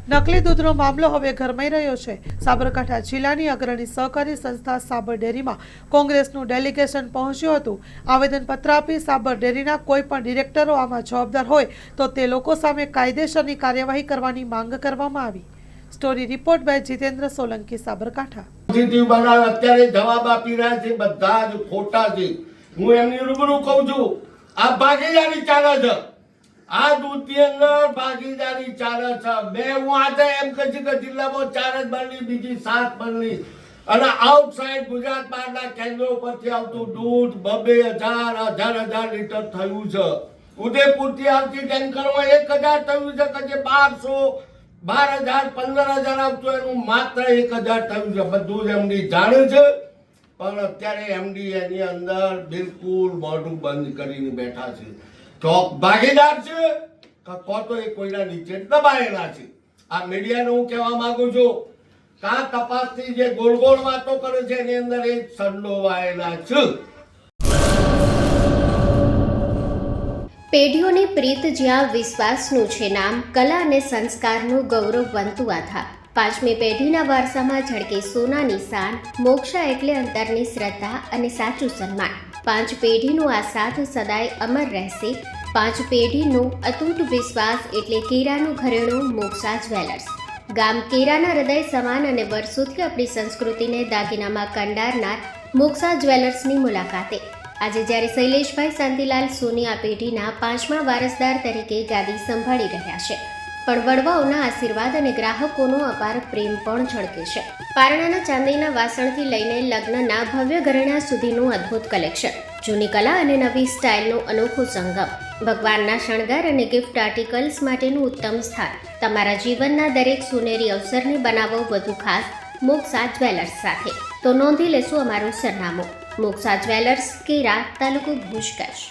નકલી દૂધનો મામલો હવે ગરમાઈ રહ્યો છે। સાબરકાંઠા જિલ્લાની અગ્રણી સહકારી સંસ્થા સાબર ડેરીમાં કોંગ્રેસનું ડેલિગેશન પહોંચ્યું હતું। આવેદનપત્ર આપી સાબર ડેરીના કોઈ પણ ડિરેક્ટરો આમાં જવાબદાર હોય તો તે લોકો સામે કાયદેસરની કાર્યવાહી કરવાની માંગ કરવામાં આવી। Story report by Jitendra Solanki, Sabarkantha. અત્યારે જવાબ આપી રહ્યા છે, બધા જ ખોટા છે। હું એમની રૂબરૂ કહું છું, આ ભાગીદારી ચાલે છે, આ દૂધની અંદર ભાગીદારી ચાલે છે। હું આજે એમ કહી કે જિલ્લામાં 4 જ બરણી, બીજી 7 બરણી અને આઉટસાઇડ ગુજરાત બહારના કેન્દ્રો પરથી આવતું દૂધ 2,000 લીટર થયું છે। ઉદયપુરથી આવતી ટેન્કરમાં 1,000 થયું છે કે જે 1200 12,000 15,000 આવતું એનું માત્ર 1,000 થયું છે। બધું જ એમડી જાણે છે, પણ અત્યારે એમડી એની અંદર બિલકુલ મોઢું બંધ કરીને બેઠા છે। ચોક ભાગીદાર છે કે તો એ કોઈના નીચે દબાયેલા છે। આ મીડિયાને હું કહેવા માંગુ છું કે આ તપાસની જે ગોળ ગોળ વાતો કરે છે એની અંદર એક સંડોવાયેલા છે। પેઢીઓની પ્રીત જ્યાં વિશ્વાસનું છે નામ, કલા અને સંસ્કારનું ગૌરવ બનતું આધાર। 5મી પેઢીના વારસામાં ઝળકે સોનાની શાન, મોક્ષા એટલે અંતરની શ્રદ્ધા અને સાચું સન્માન। 5 પેઢીનું આ સાથ સદાય અમર રહેશે। 5 પેઢીનું અતૂટ વિશ્વાસ એટલે કેરાનું ઘરેણું મોક્ષા જ્વેલર્સ। ગામ કેરાના હૃદય સમાન અને વર્ષોથી આપણી સંસ્કૃતિને દાગીનામાં કંડારનાર મોક્ષા જ્વેલર્સની મુલાકાતે આજે જ્યારે શૈલેષભાઈ શાંતિલાલ સોની આ પેઢીના 5મા વારસદાર તરીકે ગાદી સંભાળી રહ્યા છે, પણ વડવાઓના આશીર્વાદ અને ગ્રાહકોનો અપાર પ્રેમ પણ ઝળકે છે। પારણાના ચાંદીના વાસણથી લઈને લગ્નના ભવ્ય ઘરેણા સુધીનું અદ્ભુત કલેક્શન, જૂની કલા અને નવી સ્ટાઇલનો અનોખો સંગમ, ભગવાનના શણગાર અને ગિફ્ટ આર્ટિકલ્સ માટેનું ઉત્તમ સ્થાન। તમારા જીવનના દરેક સુનેરી અવસરને બનાવો વધુ ખાસ મોક્ષા જ્વેલર્સ સાથે। તો નોંધી લેશો અમારું સરનામું, મોક્ષા જ્વેલર્સ, કેરા, તાલુકો ભુજ, કચ્છ।